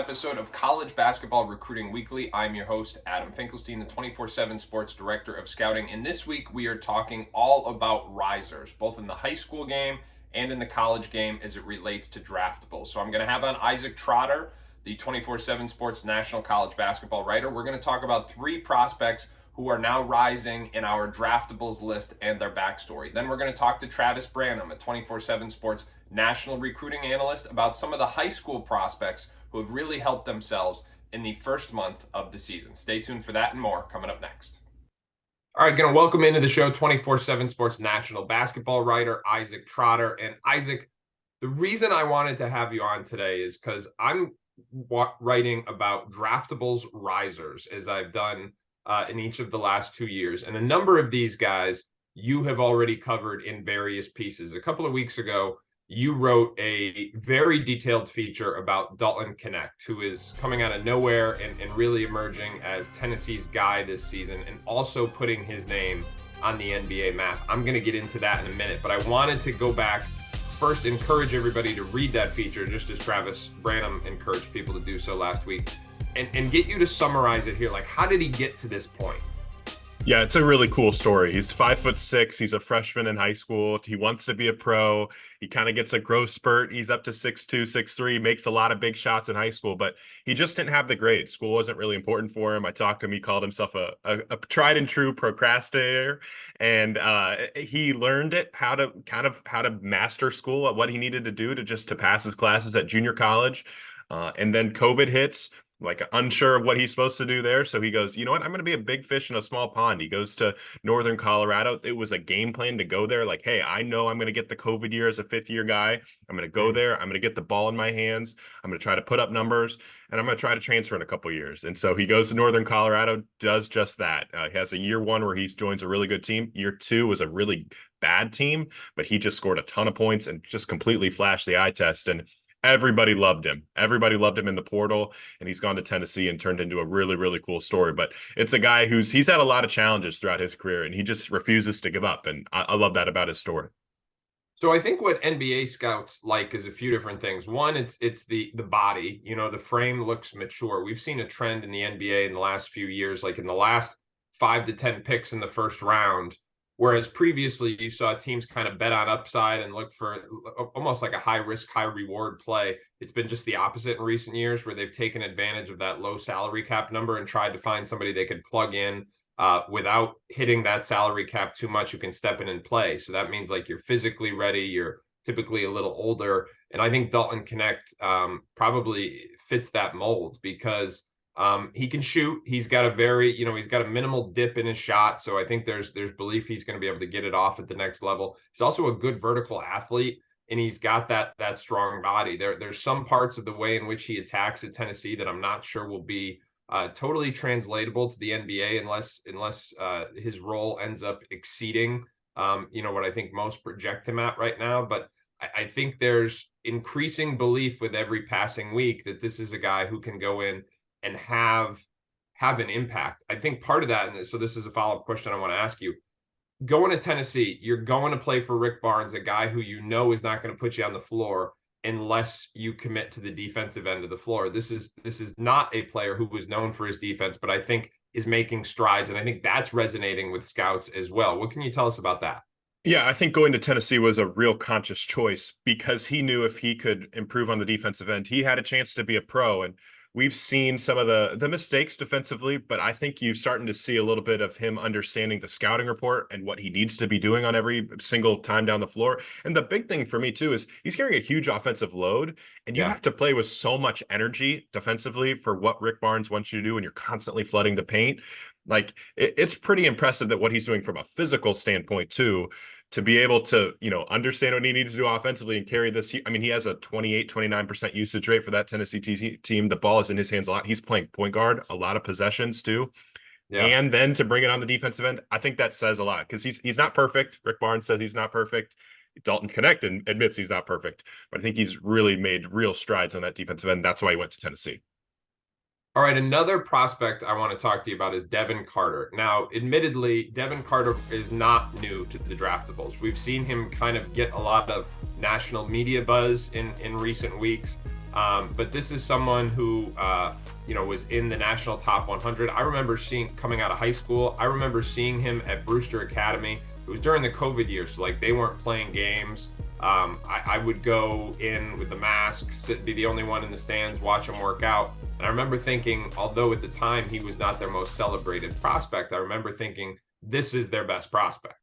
episode of College Basketball Recruiting Weekly. I'm your host, Adam Finkelstein, the 24/7 Sports Director of Scouting. And this week we are talking all about risers, both in the high school game and in the college game as it relates to draftables. So I'm going to have on Isaac Trotter, the 24/7 Sports National College Basketball writer. We're going to talk about three prospects who are now rising in our draftables list and their backstory. Then we're going to talk to Travis Branham, a 24/7 Sports National Recruiting Analyst, about some of the high school prospects who have really helped themselves in the first month of the season. Stay tuned for that and more coming up next. All right, going to welcome into the show 24/7 Sports National Basketball writer Isaac Trotter. And Isaac, the reason I wanted to have you on today is because I'm writing about draftables risers, as I've done in each of the last 2 years. And a number of these guys you have already covered in various pieces. A couple of weeks ago, you wrote a very detailed feature about Dalton Knecht, who is coming out of nowhere and really emerging as Tennessee's guy this season, and also putting his name on the NBA map. I'm going to get into that in a minute, but I wanted to go back first, encourage everybody to read that feature, just as Travis Branham encouraged people to do so last week, and get you to summarize it here. Like, how did he get to this point? Yeah, it's a really cool story. He's 5'6". He's a freshman in high school. He wants to be a pro. He kind of gets a growth spurt. He's up to 6'2", 6'3", makes a lot of big shots in high school, but he just didn't have the grades. School wasn't really important for him. I talked to him. He called himself a tried and true procrastinator, and he learned it how to master school, what he needed to do to pass his classes at junior college. And then COVID hits, like unsure of what he's supposed to do there. So he goes, you know what? I'm going to be a big fish in a small pond. He goes to Northern Colorado. It was a game plan to go there. Like, hey, I know I'm going to get the COVID year as a fifth-year guy. I'm going to go there. I'm going to get the ball in my hands. I'm going to try to put up numbers, and I'm going to try to transfer in a couple years. And so he goes to Northern Colorado, does just that. He has a year one where he joins a really good team. Year two was a really bad team, but he just scored a ton of points and just completely flashed the eye test. And everybody loved him. Everybody loved him in the portal, and he's gone to Tennessee and turned into a really, really cool story. But it's a guy he's had a lot of challenges throughout his career, and he just refuses to give up. And I love that about his story. So I think what NBA scouts like is a few different things. One, it's the body. You know, the frame looks mature. We've seen a trend in the NBA in the last few years, like in the last 5 to 10 picks in the first round. Whereas previously you saw teams kind of bet on upside and look for almost like a high risk, high reward play. It's been just the opposite in recent years, where they've taken advantage of that low salary cap number and tried to find somebody they could plug in without hitting that salary cap too much, who can step in and play. So that means like you're physically ready, you're typically a little older. And I think Dalton Knecht probably fits that mold, because he can shoot. He's got he's got a minimal dip in his shot. So I think there's belief he's going to be able to get it off at the next level. He's also a good vertical athlete, and he's got that strong body. There's some parts of the way in which he attacks at Tennessee that I'm not sure will be totally translatable to the NBA unless his role ends up exceeding what I think most project him at right now. But I think there's increasing belief with every passing week that this is a guy who can go in and have an impact. I think part of that, and so this is a follow-up question I want to ask you. Going to Tennessee, you're going to play for Rick Barnes, a guy who you know is not going to put you on the floor unless you commit to the defensive end of the floor. This is not a player who was known for his defense, but I think is making strides, and I think that's resonating with scouts as well. What can you tell us about that? Yeah, I think going to Tennessee was a real conscious choice, because he knew if he could improve on the defensive end, he had a chance to be a pro. And we've seen some of the mistakes defensively, but I think you're starting to see a little bit of him understanding the scouting report and what he needs to be doing on every single time down the floor. And the big thing for me too is he's carrying a huge offensive load, and you have to play with so much energy defensively for what Rick Barnes wants you to do, and you're constantly flooding the paint. Like, it's pretty impressive that what he's doing from a physical standpoint too, to be able to, understand what he needs to do offensively and carry this. I mean, he has a 29% usage rate for that Tennessee team. The ball is in his hands a lot. He's playing point guard, a lot of possessions too. Yeah. And then to bring it on the defensive end, I think that says a lot, because he's not perfect. Rick Barnes says he's not perfect. Dalton Knecht admits he's not perfect, but I think he's really made real strides on that defensive end. That's why he went to Tennessee. All right, another prospect I want to talk to you about is Devin Carter. Now, admittedly, Devin Carter is not new to the draftables. We've seen him kind of get a lot of national media buzz in recent weeks. But this is someone who, was in the national top 100. I remember coming out of high school, I remember seeing him at Brewster Academy. It was during the COVID years, so like they weren't playing games. I would go in with the mask, be the only one in the stands, watch him work out. And I remember thinking, although at the time he was not their most celebrated prospect, I remember thinking, this is their best prospect.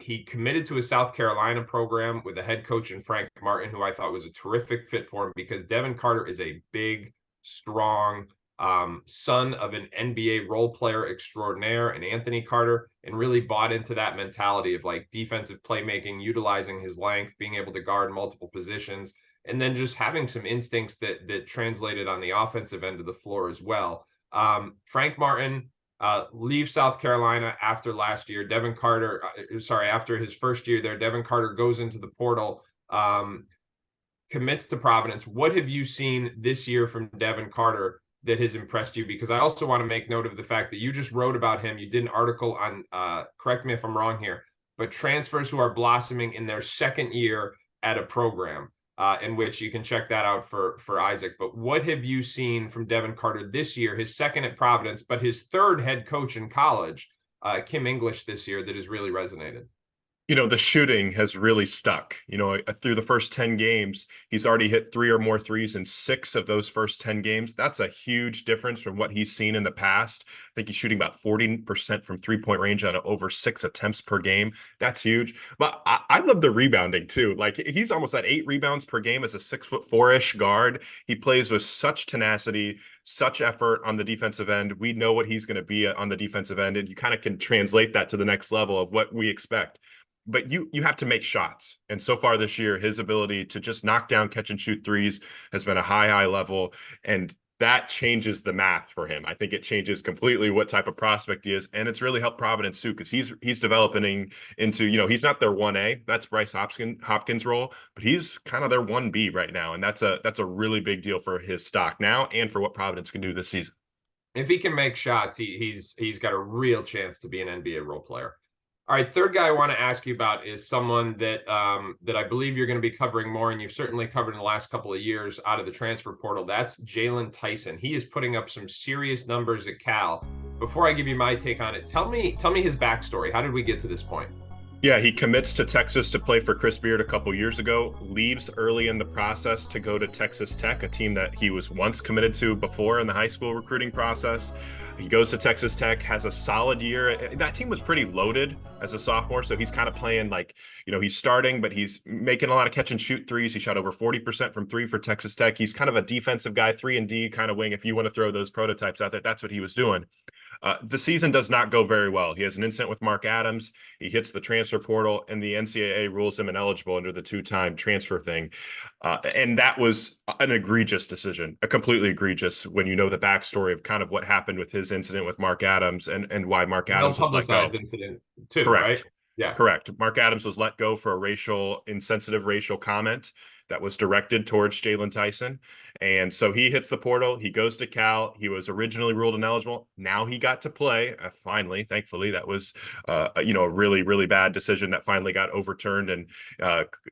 He committed to a South Carolina program with a head coach in Frank Martin, who I thought was a terrific fit for him because Devin Carter is a big, strong son of an NBA role player extraordinaire and Anthony Carter, and really bought into that mentality of like defensive playmaking, utilizing his length, being able to guard multiple positions, and then just having some instincts that translated on the offensive end of the floor as well. Frank Martin leaves South Carolina after last year. Devin Carter, after his first year there, Devin Carter goes into the portal, commits to Providence. What have you seen this year from Devin Carter that has impressed you? Because I also want to make note of the fact that you just wrote about him. You did an article on, correct me if I'm wrong here, but transfers who are blossoming in their second year at a program, in which you can check that out for Isaac. But what have you seen from Devin Carter this year, his second at Providence, but his third head coach in college, Kim English, this year, that has really resonated? The shooting has really stuck. Through the first 10 games, he's already hit 3 or more threes in 6 of those first 10 games. That's a huge difference from what he's seen in the past. I think he's shooting about 40% from three-point range on over 6 attempts per game. That's huge. But I love the rebounding too. Like he's almost at 8 rebounds per game as a 6'4"-ish guard. He plays with such tenacity, such effort on the defensive end. We know what he's going to be on the defensive end, and you kind of can translate that to the next level of what we expect. But you have to make shots. And so far this year, his ability to just knock down, catch and shoot threes has been a high level. And that changes the math for him. I think it changes completely what type of prospect he is. And it's really helped Providence too, because he's developing into, he's not their 1A. That's Bryce Hopkins' role, but he's kind of their 1B right now. And that's a really big deal for his stock now and for what Providence can do this season. If he can make shots, he's got a real chance to be an NBA role player. All right, third guy I want to ask you about is someone that that I believe you're going to be covering more, and you've certainly covered in the last couple of years out of the transfer portal. That's Jaylon Tyson. He is putting up some serious numbers at Cal. Before I give you my take on it, tell me his backstory. How did we get to this point? Yeah, he commits to Texas to play for Chris Beard a couple years ago, leaves early in the process to go to Texas Tech, a team that he was once committed to before in the high school recruiting process. He goes to Texas Tech, has a solid year. That team was pretty loaded as a sophomore, so he's kind of playing like, he's starting, but he's making a lot of catch and shoot threes. He shot over 40% from 3 for Texas Tech. He's kind of a defensive guy, 3-and-D kind of wing. If you want to throw those prototypes out there, that's what he was doing. The season does not go very well. He has an incident with Mark Adams. He hits the transfer portal, and the NCAA rules him ineligible under the 2-time transfer thing. And that was an egregious decision, a completely egregious, when you know the backstory of kind of what happened with his incident with Mark Adams and why Mark Adams was let go. Incident too, Correct. Right? Yeah. Correct. Mark Adams was let go for a insensitive racial comment that was directed towards Jaylon Tyson. And so he hits the portal. He goes to Cal. He was originally ruled ineligible. Now he got to play. Finally, thankfully, that was, a really, really bad decision that finally got overturned, and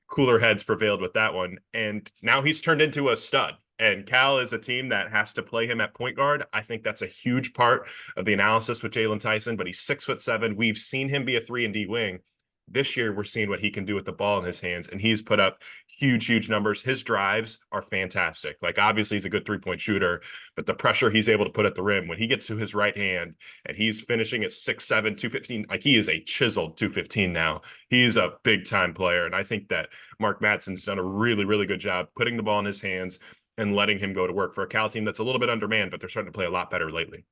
cooler heads prevailed with that one. And now he's turned into a stud. And Cal is a team that has to play him at point guard. I think that's a huge part of the analysis with Jaylon Tyson, but he's 6'7". We've seen him be a 3-and-D wing. This year, we're seeing what he can do with the ball in his hands, and he's put up huge numbers. His drives are fantastic. Like, obviously, he's a good three-point shooter, but the pressure he's able to put at the rim when he gets to his right hand and he's finishing at 6'7", 215, like he is a chiseled 215 now. He's a big-time player, and I think that Mark Matson's done a really, really good job putting the ball in his hands and letting him go to work for a Cal team that's a little bit undermanned, but they're starting to play a lot better lately.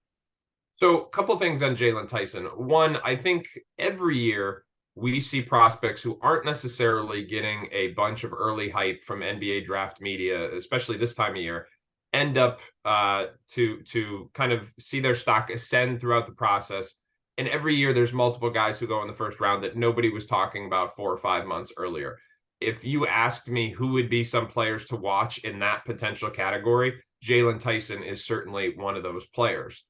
So a couple things on Jaylon Tyson. One, I think every year we see prospects who aren't necessarily getting a bunch of early hype from NBA draft media, especially this time of year, end up to kind of see their stock ascend throughout the process. And every year there's multiple guys who go in the first round that nobody was talking about 4 or 5 months earlier. If you asked me who would be some players to watch in that potential category, Jaylon Tyson is certainly one of those players.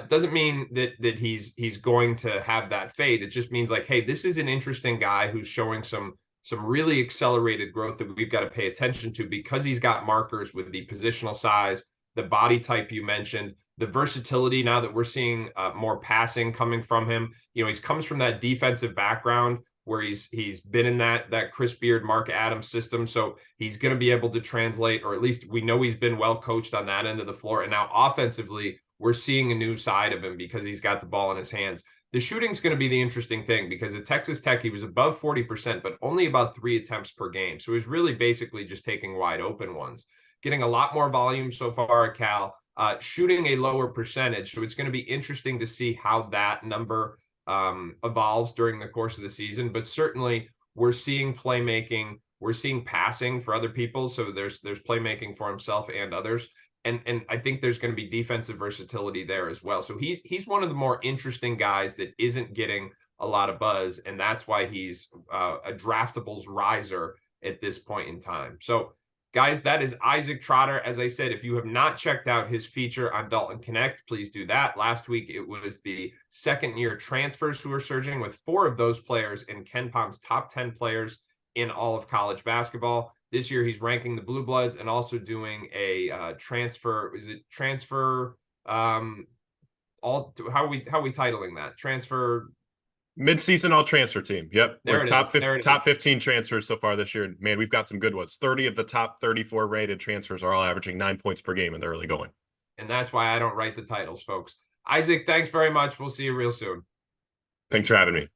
Doesn't mean that he's going to have that fade. It just means like, hey, this is an interesting guy who's showing some some really accelerated growth that we've got to pay attention to because he's got markers with the positional size, the body type you mentioned, the versatility now that we're seeing more passing coming from him. He comes from that defensive background where he's been in that Chris Beard, Mark Adams system. So he's going to be able to translate, or at least we know he's been well coached on that end of the floor. And now offensively, we're seeing a new side of him because he's got the ball in his hands. The shooting's going to be the interesting thing because at Texas Tech, he was above 40%, but only about 3 attempts per game. So he's really basically just taking wide open ones, getting a lot more volume so far at Cal, shooting a lower percentage. So it's going to be interesting to see how that number evolves during the course of the season. But certainly we're seeing playmaking, we're seeing passing for other people. So there's playmaking for himself and others. And I think there's going to be defensive versatility there as well. So he's one of the more interesting guys that isn't getting a lot of buzz, and that's why he's a draftable's riser at this point in time. So, guys, that is Isaac Trotter. As I said, if you have not checked out his feature on Dalton Knecht, please do that. Last week, it was the second-year transfers who are surging, with 4 of those players in Ken Palm's top 10 players in all of college basketball. This year, he's ranking the Blue Bloods and also doing a transfer. Is it transfer? How are we titling that? Transfer Mid-season all transfer team. Yep. There We're top 15 transfers so far this year. Man, we've got some good ones. 30 of the top 34 rated transfers are all averaging 9 points per game in the early going. And that's why I don't write the titles, folks. Isaac, thanks very much. We'll see you real soon. Thanks for having me.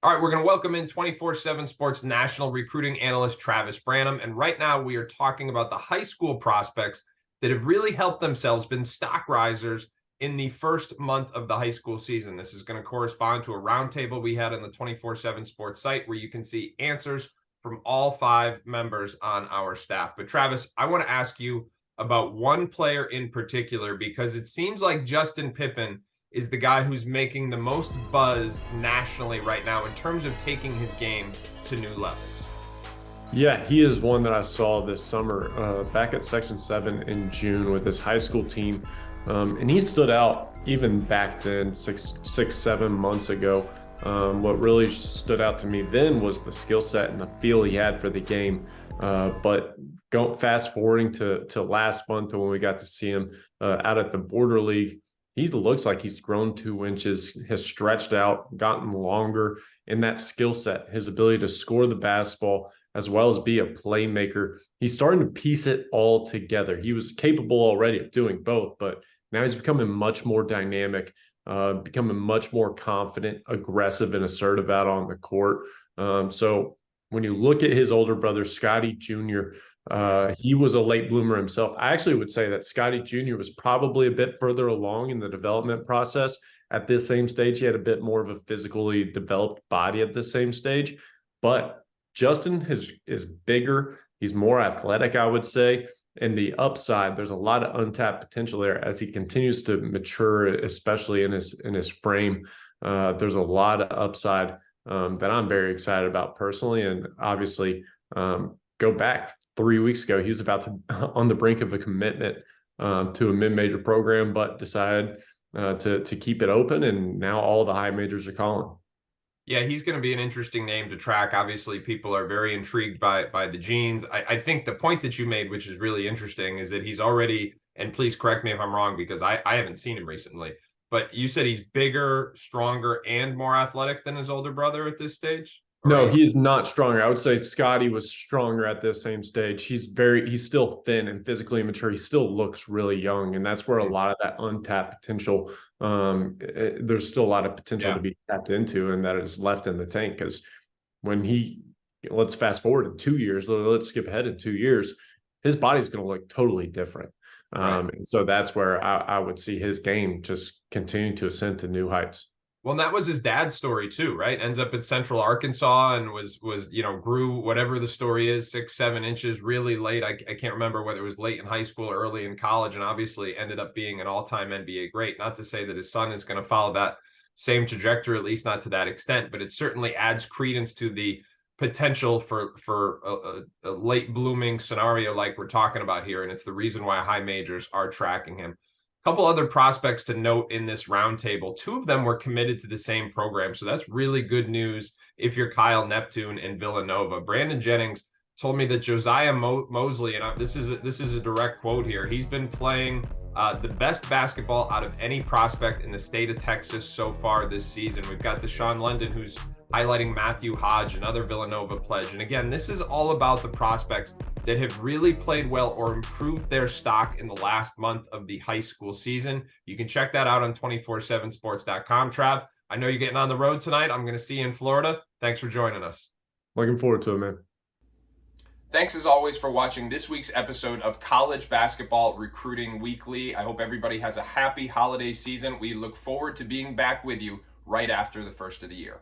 All right, we're going to welcome in 24/7 Sports national recruiting analyst Travis Branham. And right now we are talking about the high school prospects that have really helped themselves, been stock risers in the first month of the high school season. This is going to correspond to a roundtable we had on the 24/7 Sports site where you can see answers from all 5 members on our staff. But Travis, I want to ask you about one player in particular, because it seems like Justin Pippen is the guy who's making the most buzz nationally right now in terms of taking his game to new levels. Yeah, he is one that I saw this summer back at Section 7 in June with his high school team. And he stood out even back then, 7 months ago. What really stood out to me then was the skill set and the feel he had for the game. But fast forwarding to last month when we got to see him out at the Border League, he looks like he's grown 2 inches, has stretched out, gotten longer in that skill set, his ability to score the basketball, as well as be a playmaker. He's starting to piece it all together. He was capable already of doing both, but now he's becoming much more dynamic, becoming much more confident, aggressive, and assertive out on the court. So when you look at his older brother, Scotty Jr., he was a late bloomer himself. I actually would say that Scotty Jr. was probably a bit further along in the development process at this same stage. He had a bit more of a physically developed body at this same stage, but Justin is bigger. He's more athletic, I would say. And the upside, there's a lot of untapped potential there as he continues to mature, especially in his frame. There's a lot of upside that I'm very excited about personally. And obviously, go back 3 weeks ago, he was about to on the brink of a commitment to a mid-major program, but decided to keep it open. And now all the high majors are calling. Yeah, he's going to be an interesting name to track. Obviously, people are very intrigued by the genes. I think the point that you made, which is really interesting, is that he's already, and please correct me if I'm wrong, because I haven't seen him recently, but you said he's bigger, stronger, and more athletic than his older brother at this stage? No, he is not stronger. I would say Scotty was stronger at this same stage. He's still thin and physically immature. He still looks really young, and that's where a lot of that untapped potential, there's still a lot of potential to be tapped into, and that is left in the tank. Because let's fast forward in 2 years, let's skip ahead in 2 years, his body's going to look totally different. And so that's where I would see his game just continue to ascend to new heights. Well, and that was his dad's story too, right? Ends up at Central Arkansas and was grew whatever the story is, 6, 7 inches really late. I can't remember whether it was late in high school or early in college, and obviously ended up being an all-time NBA great. Not to say that his son is going to follow that same trajectory, at least not to that extent, but it certainly adds credence to the potential for a late blooming scenario like we're talking about here. And it's the reason why high majors are tracking him. Couple other prospects to note in this roundtable. 2 of them were committed to the same program, so that's really good news if you're Kyle Neptune and Villanova. Brandon Jennings told me that Josiah Mosley, and this is a direct quote here, he's been playing the best basketball out of any prospect in the state of Texas so far this season. We've got Deshaun London, who's highlighting Matthew Hodge, another Villanova pledge. And again, this is all about the prospects that have really played well or improved their stock in the last month of the high school season. You can check that out on 247sports.com. Trav, I know you're getting on the road tonight. I'm going to see you in Florida. Thanks for joining us. Looking forward to it, man. Thanks as always for watching this week's episode of College Basketball Recruiting Weekly. I hope everybody has a happy holiday season. We look forward to being back with you right after the first of the year.